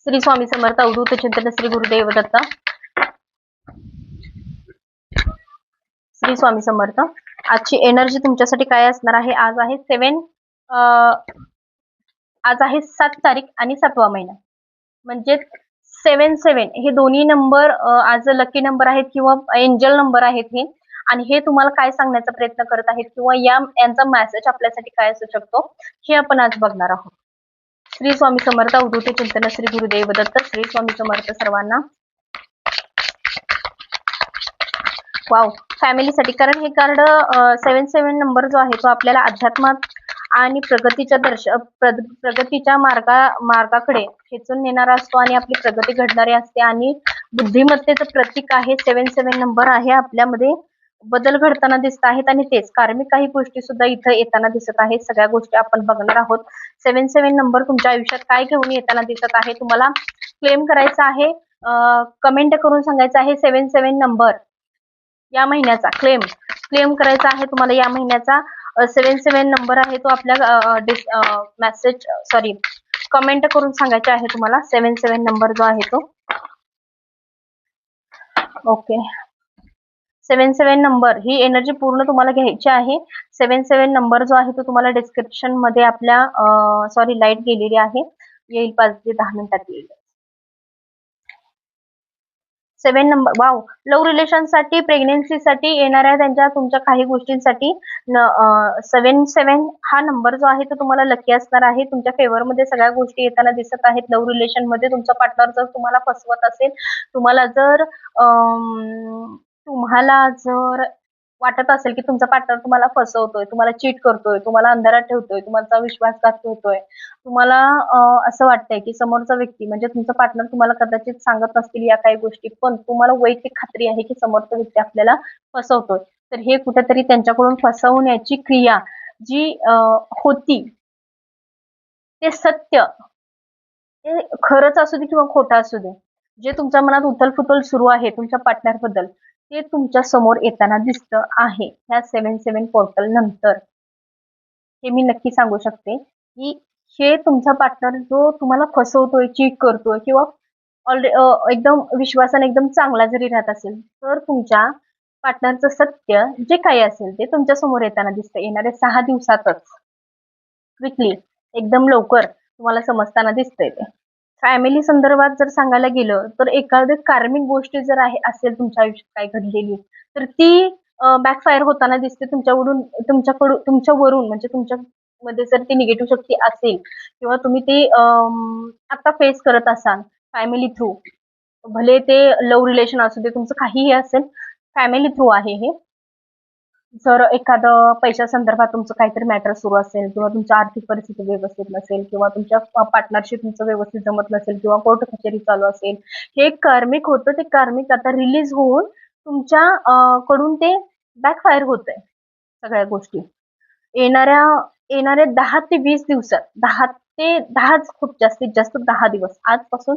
श्री स्वामी समर्थ अवधूत चिंतन श्री गुरुदेव दत्त. श्री स्वामी समर्थ. आजची एनर्जी तुमच्यासाठी काय असणार आहे? आज आहे 7 तारीख आणि 7वा महिना, म्हणजे 7 हे दोन्ही नंबर आज लकी नंबर आहेत किंवा एंजल नंबर आहेत हे. आणि हे तुम्हाला काय सांगण्याचा प्रयत्न करत आहेत किंवा यांचा मेसेज आपल्यासाठी काय असू शकतो हे आपण आज बघणार आहोत. श्री स्वामी समर्थ अवधूत चिंतन श्री गुरुदेव दत्त. श्री स्वामी समर्थ सर्वांना. वाव, फॅमिलीसाठी, कारण हे कार्ड 7 नंबर जो आहे तो आपल्याला अध्यात्मात आणि प्रगतीच्या मार्गाकडे खेचून नेणारा असतो आणि आपली प्रगती घडणारी असते आणि बुद्धिमत्तेचं प्रतीक आहे. 7 नंबर आहे. आपल्यामध्ये बदल घडताना दिसत आहेत आणि तेच कार्मिक काही गोष्टी सुद्धा इथं येताना दिसत आहेत. सगळ्या गोष्टी आपण बघणार आहोत. 7 नंबर तुमच्या आयुष्यात काय घेऊन येताना दिसत आहे, तुम्हाला क्लेम करायचं आहे. कमेंट करून सांगायचं आहे 7 नंबर या महिन्याचा क्लेम करायचा आहे तुम्हाला. या महिन्याचा 7 नंबर आहे तो आपल्या कमेंट करून सांगायचे आहे तुम्हाला 7 नंबर जो आहे तो. ओके, 7 नंबर ही एनर्जी पूर्ण तुम्हाला घ्यायची आहे. 7 नंबर जो आहे तो तुम्हाला डिस्क्रिप्शन मध्ये आपल्या लाईट गेलेली आहे, येईल 5 ते 10 मिनिटात येईल. 7 नंबर, वाव, लव्ह रिलेशन साठी, प्रेग्नेन्सी साठी येणाऱ्या तुमच्या काही गोष्टींसाठी 7 हा नंबर जो आहे तो तुम्हाला लकी असणार आहे. तुमच्या फेवर मध्ये सगळ्या गोष्टी येताना दिसत आहेत. लव्ह रिलेशन मध्ये तुमचा पार्टनर जर तुम्हाला फसवत असेल, तुम्हाला जर वाटत असेल की तुमचा पार्टनर तुम्हाला फसवतोय, तुम्हाला चीट करतोय, तुम्हाला अंधारात ठेवतोय, तुमचा विश्वासघात ठेवतोय, तुम्हाला असं वाटतंय की समोरचा व्यक्ती म्हणजे तुमचा पार्टनर तुम्हाला कदाचित सांगत नसतील या काही गोष्टी, पण तुम्हाला वैयक्तिक खात्री आहे की समोरचा व्यक्ती आपल्याला फसवतोय, तर हे कुठेतरी त्यांच्याकडून फसवण्याची क्रिया जी होती ते सत्य, ते खरंच असू दे किंवा खोटं असू दे, जे तुमच्या मनात उथलपुथल सुरू आहे तुमच्या पार्टनर बद्दल, ते तुमच्या समोर येताना दिसतं आहे ह्या 7 पोर्टल नंतर. हे मी नक्की सांगू शकते की हे तुमचा पार्टनर जो तुम्हाला फसवतोय, चीट करतोय किंवा एकदम विश्वासाने एकदम चांगला जरी राहत असेल, तर तुमच्या पार्टनरचं सत्य जे काही असेल ते तुमच्या समोर येताना दिसतं. येणाऱ्या 6 दिवसातच क्विकली, एकदम लवकर तुम्हाला समजताना दिसतंय ते. फॅमिली संदर्भात जर सांगायला गेलं तर एखादी कार्मिक गोष्ट जर असेल तुमच्या आयुष्यात काय घडलेली, तर ती बॅकफायर होताना दिसते तुमच्यावरून, म्हणजे तुमच्यामध्ये जर ती निगेटिव्ह शक्ती असेल किंवा तुम्ही ती आता फेस करत असाल फॅमिली थ्रू, भले ते लव्ह रिलेशन असू दे, तुमचं काहीही असेल, फॅमिली थ्रू आहे हे. जर एखादं पैशा संदर्भात तुमचं काहीतरी मॅटर सुरू असेल किंवा तुमची आर्थिक परिस्थिती व्यवस्थित नसेल किंवा तुमच्या पार्टनरशी तुमचं व्यवस्थित जमत नसेल किंवा कोर्ट कचेरी चालू असेल, हे कार्मिक होतं. ते कार्मिक आता रिलीज होऊन तुमच्या कडून ते बॅकफायर होतंय सगळ्या गोष्टी. येणाऱ्या 10 ते 20 दिवसात, 10 खूप जास्तीत जास्त 10 दिवस, आजपासून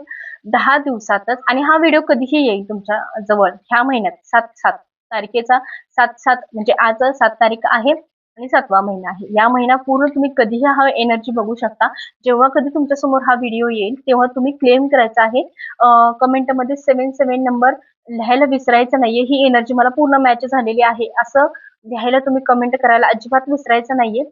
10 दिवसातच. आणि हा व्हिडिओ कधीही येईल तुमच्या जवळ ह्या महिन्यात 7 तारखेचा, 7 म्हणजे आज 7 तारीख आहे आणि 7वा महिना आहे. या महिना पूर्ण तुम्ही कधीही हा एनर्जी बघू शकता. जेव्हा कधी तुमच्या समोर हा व्हिडिओ येईल तेव्हा तुम्ही क्लेम करायचा आहे. कमेंटमध्ये 7 नंबर लिहायला विसरायचं नाहीये. ही एनर्जी मला पूर्ण मॅच झालेली आहे असं लिहायला तुम्ही कमेंट करायला अजिबात विसरायचं नाहीये.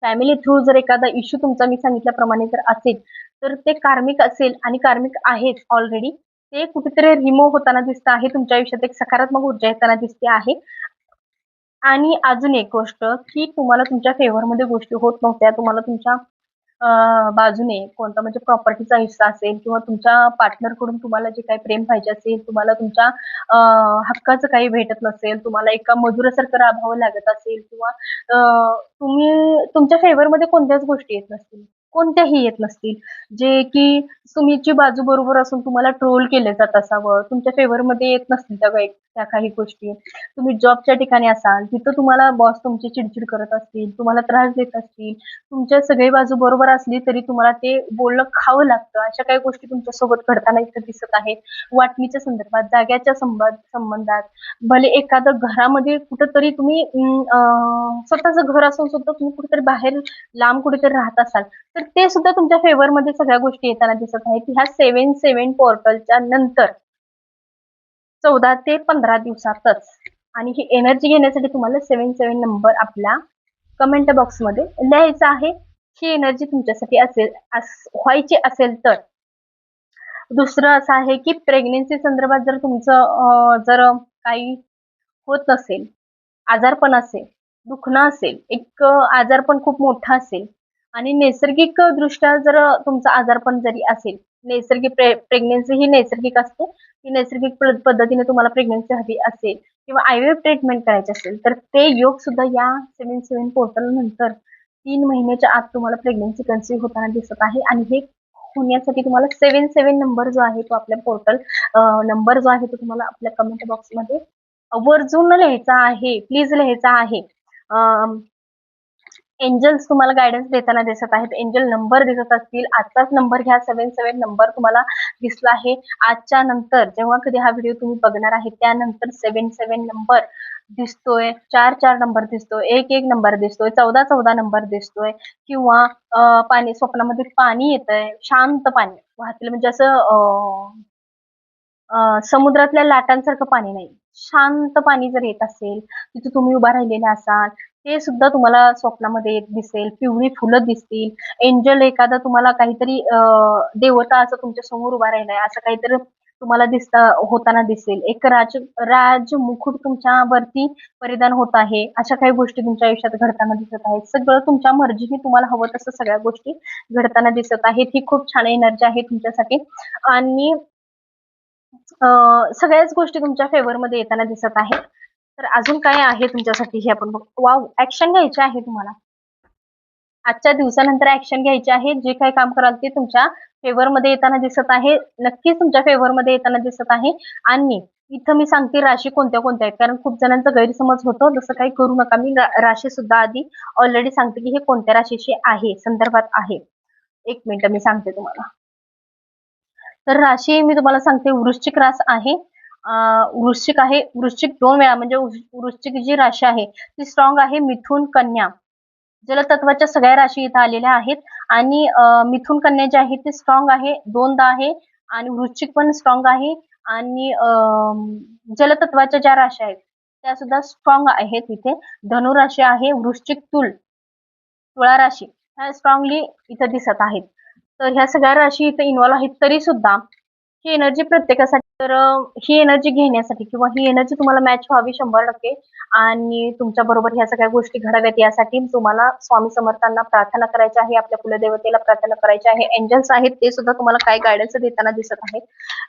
फॅमिली थ्रू जर एखादा इश्यू तुमचा मी सांगितल्याप्रमाणे जर असेल, तर ते कार्मिक असेल आणि कार्मिक आहेच ऑलरेडी, ते कुठेतरी रिमूव्ह होताना दिसतं आहे. तुमच्या आयुष्यात एक सकारात्मक ऊर्जा येताना दिसते आहे. आणि अजून एक गोष्ट की तुम्हाला तुमच्या फेवरमध्ये गोष्टी होत नव्हत्या, तुम्हाला तुमच्या बाजूने कोणता म्हणजे प्रॉपर्टीचा हिस्सा असेल किंवा तुमच्या पार्टनर कडून तुम्हाला जे काही प्रेम पाहिजे असेल, तुम्हाला तुमच्या हक्काचं काही भेटत नसेल, तुम्हाला एका मजुरासारखं राबावं लागत असेल किंवा तुम्ही तुमच्या फेवरमध्ये कोणत्याच गोष्टी येत नसतील, कोणत्याही येत नसतील, जे की तुमची बाजू बरोबर असून तुम्हाला ट्रोल केले जात असावं, तुमच्या फेवरमध्ये येत नसतील त्या काही गोष्टी. तुम्ही जॉबच्या ठिकाणी असाल, तिथं तुम्हाला बॉस तुमची चिडचिड करत असतील, तुम्हाला त्रास देत असतील, तुमच्या सगळी बाजू बरोबर असली तरी तुम्हाला ते बोलणं खावं लागतं, अशा काही गोष्टी तुमच्यासोबत घडताना इथं दिसत आहेत. वाटणीच्या संदर्भात, जाग्याच्या संबंधात, भले एखादं घरामध्ये कुठंतरी तुम्ही स्वतःचं घर असून सुद्धा तुम्ही कुठेतरी बाहेर लांब कुठेतरी राहत असाल, तर ते सुद्धा तुमच्या फेवरमध्ये सगळ्या गोष्टी येताना दिसत दिसत आहे की ह्या 7-7 पोर्टलच्या नंतर 14 ते 15 दिवसातच, आणि ही एनर्जी घेण्यासाठी तुम्हाला 7-7 नंबर आपल्या कमेंट बॉक्समध्ये लिहायचा आहे. ही एनर्जी तुमच्यासाठी व्हायची असेल तर. दुसरं असं आहे की प्रेग्नेन्सी संदर्भात जर तुमचं जर काही होत नसेल, आजारपण असेल, दुखणं असेल, एक आजारपण खूप मोठा असेल आणि नैसर्गिक दृष्ट्या जर तुमचं आजारपण जरी असेल, नैसर्गिक प्रेग्नेन्सी ही नैसर्गिक असते, ती नैसर्गिक पद्धतीने तुम्हाला प्रेग्नेन्सी हवी असेल किंवा आयव्हीएफ ट्रीटमेंट करायची असेल, तर ते योग सुद्धा या 7-7 पोर्टल नंतर 3 महिन्याच्या आत तुम्हाला प्रेग्नेन्सी कन्सीव्ह होताना दिसत आहे. आणि हे होण्यासाठी तुम्हाला 7-7 नंबर जो आहे तो आपल्या पोर्टल नंबर जो आहे तो तुम्हाला आपल्या कमेंट बॉक्समध्ये आवर्जून लिहायचा आहे, प्लीज लिहायचा आहे. एंजल्स तुम्हाला गायडन्स देताना दिसत आहेत, एंजल नंबर दिसत असतील, आजचाच नंबर घ्या, 7-7 नंबर तुम्हाला दिसला आहे. आजच्या नंतर जेव्हा कधी हा व्हिडिओ तुम्ही बघणार आहे त्यानंतर 7-7 नंबर दिसतोय, 4-4 नंबर दिसतोय, 1-1 नंबर दिसतोय, 14-14 नंबर दिसतोय, किंवा पाणी स्वप्नामध्ये पाणी येतंय, शांत पाणी वाहतील, म्हणजे असं समुद्रातल्या लाटांसारखं पाणी नाही, शांत पाणी जर येत असेल, तिथे तुम्ही उभा राहिलेले असाल, ते सुद्धा तुम्हाला स्वप्नामध्ये दिसेल. पिवळी फुलं दिसतील, एंजल एखादा तुम्हाला काहीतरी देवता असं तुमच्या समोर उभा राहिलाय असं काहीतरी तुम्हाला होताना दिसेल. एक राज मुकुट तुमच्यावरती परिधान होत आहे, अशा काही गोष्टी तुमच्या आयुष्यात घडताना दिसत आहेत. सगळं तुमच्या मर्जीने तुम्हाला हवं तसं सगळ्या गोष्टी घडताना दिसत आहेत. ही खूप छान एनर्जी आहे तुमच्यासाठी, आणि सगळ्याच गोष्टी तुमच्या फेवरमध्ये येताना दिसत आहेत. तर अजून काय आहे तुमच्यासाठी हे आपण बघू. वाव, ऍक्शन घ्यायची आहे तुम्हाला. आजच्या दिवसानंतर ऍक्शन घ्यायची आहे. जे काही काम कराल ते तुमच्या फेवरमध्ये येताना दिसत आहे, नक्कीच तुमच्या फेवरमध्ये येताना दिसत आहे. आणि इथं मी सांगते राशी कोणत्या कोणत्या आहेत, कारण खूप जणांचा गैरसमज होतो, जसं काही करू नका. मी राशी सुद्धा आधी ऑलरेडी सांगते की हे कोणत्या राशीशी आहे, संदर्भात आहे. एक मिनिट मी सांगते तुम्हाला. तर राशी मी तुम्हाला सांगते, वृश्चिक रास आहे, वृश्चिक आहे. वृश्चिक 2 वेळा, म्हणजे वृश्चिक जी राशी आहे ती स्ट्रॉंग आहे. मिथुन, कन्या, जलतत्वाच्या सगळ्या राशी इथं आलेल्या आहेत. आणि मिथुन, कन्या जे आहे ते स्ट्रॉंग आहे, 2दा आहे. आणि वृश्चिक पण स्ट्रॉंग आहे. आणि जलतत्वाच्या ज्या राशी आहेत त्या सुद्धा स्ट्रॉंग आहेत इथे. धनु राशी आहे, वृश्चिक, तुळा राशी ह्या स्ट्रॉंगली इथं दिसत आहेत. तर ह्या सगळ्या राशी इथे इन्व्हॉल्व आहेत. तरी सुद्धा ही एनर्जी प्रत्येकासाठी, तर ही एनर्जी घेण्यासाठी किंवा ही एनर्जी तुम्हाला मॅच व्हावी 100%, आणि तुमच्या बरोबर ह्या सगळ्या गोष्टी घडाव्यात यासाठी तुम्हाला स्वामी समर्थांना प्रार्थना करायची आहे, आपल्या कुलदेवतेला प्रार्थना करायची आहे. एंजल्स आहेत ते सुद्धा तुम्हाला काय गायडन्स देताना दिसत आहेत,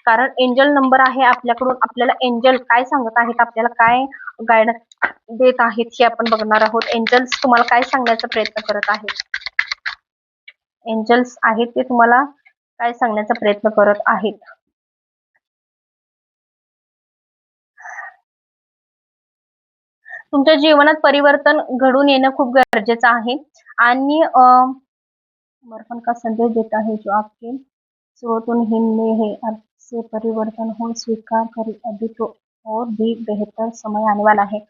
कारण एंजल नंबर आहे आपल्याकडून. आपल्याला एंजल काय सांगत आहेत, आपल्याला काय गायडन्स देत आहेत हे आपण बघणार आहोत. एंजल्स तुम्हाला काय सांगण्याचा प्रयत्न करत आहेत, एंजल्स आहेत ते तुम्हाला काय सांगण्याचा प्रयत्न करत आहेत. तुमच्या जीवनात परिवर्तन घडून येणं खूप गरजेचं आहे. आणि समर्पण का संदेश देता है जो आपके स्रोतों में है, अब से परिवर्तन हो स्वीकार करें, अभी तो और भी बेहतर समय आने वाला है.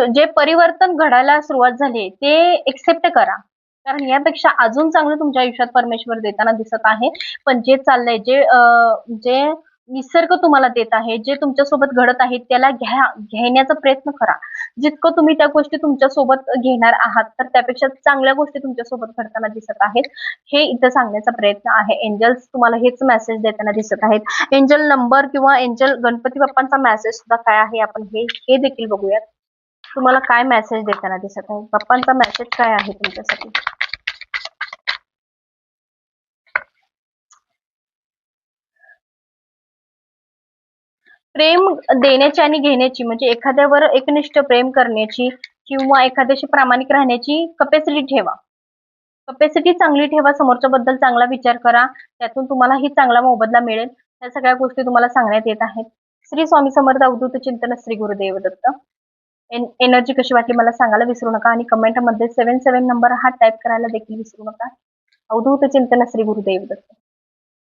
जे परिवर्तन घडायला सुरुवात झाली ते एक्सेप्ट करा, कारण यापेक्षा अजून चांगलं तुमच्या आयुष्यात परमेश्वर देताना दिसत आहे. पण जे चाललंय, जे निसर्ग तुम्हाला देत आहे, जे तुमच्यासोबत घडत आहे त्याला घेण्याचा प्रयत्न करा. जितकं तुम्ही त्या गोष्टी तुमच्यासोबत घेणार आहात, तर त्यापेक्षा चांगल्या गोष्टी तुमच्यासोबत घडताना दिसत आहेत, हे इथं सांगण्याचा प्रयत्न आहे. एंजल्स तुम्हाला हेच मेसेज देताना दिसत आहेत. एंजल नंबर किंवा एंजल गणपती बाप्पांचा मेसेज सुद्धा काय आहे आपण हे देखील बघूयात. तुम्हाला काय मेसेज देताना दिसत आहे, बाप्पांचा मेसेज काय आहे तुमच्यासाठी. प्रेम देण्याची आणि घेण्याची, म्हणजे एखाद्यावर एकनिष्ठ प्रेम करण्याची किंवा एखाद्याशी प्रामाणिक राहण्याची कपॅसिटी ठेवा. कपॅसिटी चांगली ठेवा, समोरच्या बद्दल चांगला विचार करा, त्यातून तुम्हालाही चांगला मोबदला मिळेल. या सगळ्या गोष्टी तुम्हाला सांगण्यात येत आहेत. श्री स्वामी समर्थ अवधूत चिंतन, श्री गुरुदेव दत्त. एनर्जी कशी वाटली मला सांगायला विसरू नका, आणि कमेंट मध्ये 7-7 नंबर हा टाईप करायला देखील विसरू नका. अवधूत चिंतन, श्री गुरुदेव दत्त.